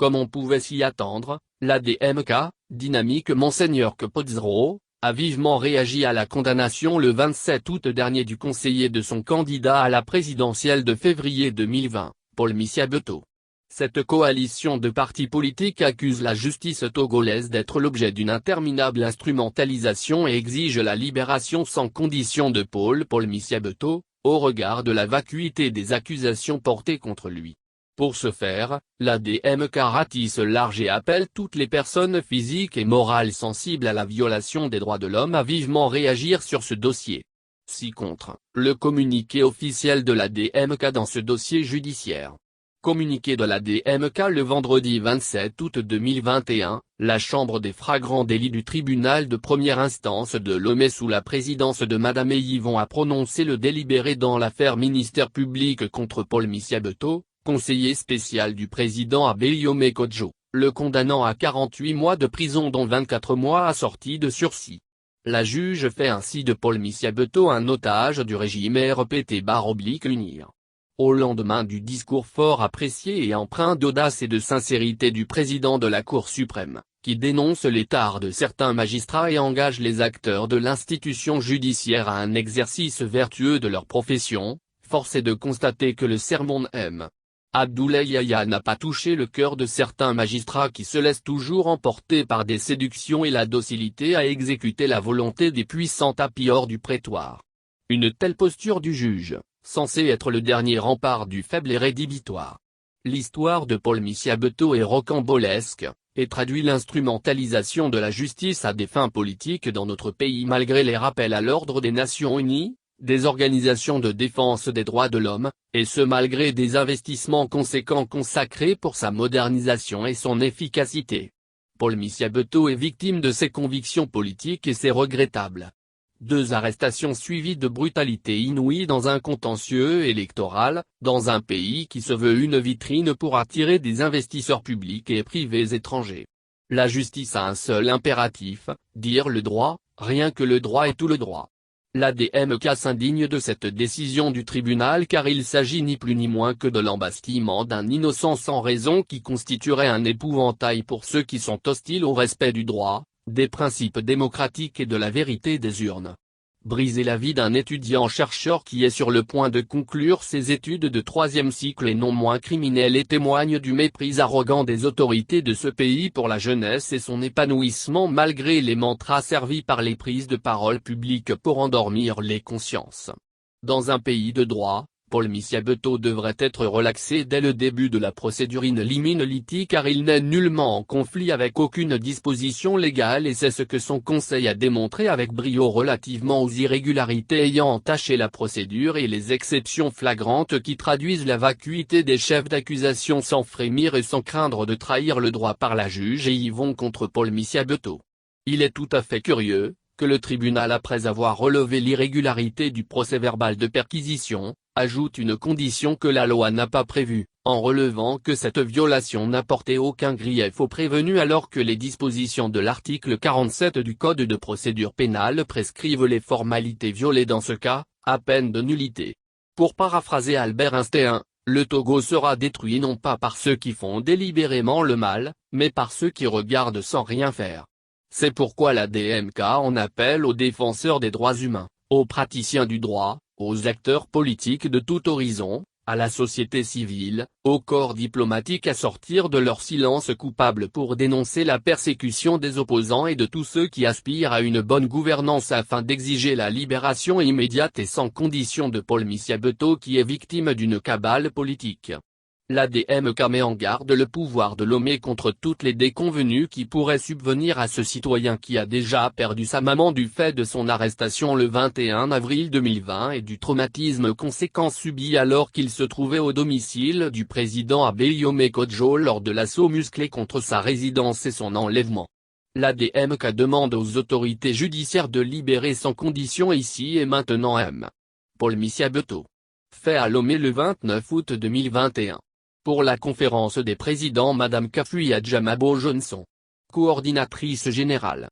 Comme on pouvait s'y attendre, l'ADMK, dynamique Monseigneur Capozzaro, a vivement réagi à la condamnation le 27 août dernier du conseiller de son candidat à la présidentielle de février 2020, Paul Misiabeto. Cette coalition de partis politiques accuse la justice togolaise d'être l'objet d'une interminable instrumentalisation et exige la libération sans condition de Paul Misiabeto, au regard de la vacuité des accusations portées contre lui. Pour ce faire, l'ADMK ratisse large et appelle toutes les personnes physiques et morales sensibles à la violation des droits de l'homme à vivement réagir sur ce dossier. Ci-contre, le communiqué officiel de l'ADMK dans ce dossier judiciaire. Communiqué de l'ADMK le vendredi 27 août 2021, la Chambre des flagrants délits du tribunal de première instance de Lomé sous la présidence de Madame Yvon a prononcé le délibéré dans l'affaire ministère public contre Paul Misiabeto, conseiller spécial du président Abeyome Kodjo, le condamnant à 48 mois de prison dont 24 mois assortis de sursis. La juge fait ainsi de Paul Misiabeto un otage du régime RPT/UNIR. Au lendemain du discours fort apprécié et empreint d'audace et de sincérité du président de la Cour suprême, qui dénonce l'état de certains magistrats et engage les acteurs de l'institution judiciaire à un exercice vertueux de leur profession, force est de constater que le sermon M. Abdoulaye Yahya n'a pas touché le cœur de certains magistrats qui se laissent toujours emporter par des séductions et la docilité à exécuter la volonté des puissants tapis hors du prétoire. Une telle posture du juge, censé être le dernier rempart du faible est rédhibitoire. L'histoire de Paul Misiabeto est rocambolesque, et traduit l'instrumentalisation de la justice à des fins politiques dans notre pays malgré les rappels à l'ordre des Nations Unies, des organisations de défense des droits de l'homme, et ce malgré des investissements conséquents consacrés pour sa modernisation et son efficacité. Paul Misiabeto est victime de ses convictions politiques et c'est regrettable. 2 arrestations suivies de brutalité inouïe dans un contentieux électoral, dans un pays qui se veut une vitrine pour attirer des investisseurs publics et privés étrangers. La justice a un seul impératif, dire le droit, rien que le droit et tout le droit. L'ADMK s'indigne de cette décision du tribunal car il s'agit ni plus ni moins que de l'embastillement d'un innocent sans raison qui constituerait un épouvantail pour ceux qui sont hostiles au respect du droit, des principes démocratiques et de la vérité des urnes. Briser la vie d'un étudiant-chercheur qui est sur le point de conclure ses études de 3e cycle est non moins criminel et témoigne du mépris arrogant des autorités de ce pays pour la jeunesse et son épanouissement malgré les mantras servis par les prises de parole publiques pour endormir les consciences. Dans un pays de droit, Paul Misiabeto devrait être relaxé dès le début de la procédure in limine litis car il n'est nullement en conflit avec aucune disposition légale et c'est ce que son conseil a démontré avec brio relativement aux irrégularités ayant entaché la procédure et les exceptions flagrantes qui traduisent la vacuité des chefs d'accusation sans frémir et sans craindre de trahir le droit par la juge et y vont contre Paul Misiabeto. Il est tout à fait curieux que le tribunal après avoir relevé l'irrégularité du procès-verbal de perquisition, ajoute une condition que la loi n'a pas prévue, en relevant que cette violation n'apportait aucun grief au prévenu alors que les dispositions de l'article 47 du Code de procédure pénale prescrivent les formalités violées dans ce cas, à peine de nullité. Pour paraphraser Albert Einstein, le Togo sera détruit non pas par ceux qui font délibérément le mal, mais par ceux qui regardent sans rien faire. C'est pourquoi l'ADMK en appelle aux défenseurs des droits humains, aux praticiens du droit, aux acteurs politiques de tout horizon, à la société civile, aux corps diplomatiques à sortir de leur silence coupable pour dénoncer la persécution des opposants et de tous ceux qui aspirent à une bonne gouvernance afin d'exiger la libération immédiate et sans condition de Paul Misiabeto qui est victime d'une cabale politique. L'ADMK met en garde le pouvoir de Lomé contre toutes les déconvenues qui pourraient subvenir à ce citoyen qui a déjà perdu sa maman du fait de son arrestation le 21 avril 2020 et du traumatisme conséquent subi alors qu'il se trouvait au domicile du président Abeyome Kodjo lors de l'assaut musclé contre sa résidence et son enlèvement. L'ADMK demande aux autorités judiciaires de libérer sans condition ici et maintenant M. Paul Misiabeto. Fait à Lomé le 29 août 2021. Pour la conférence des présidents Madame Kafuya Djamabo Johnson. Coordinatrice générale.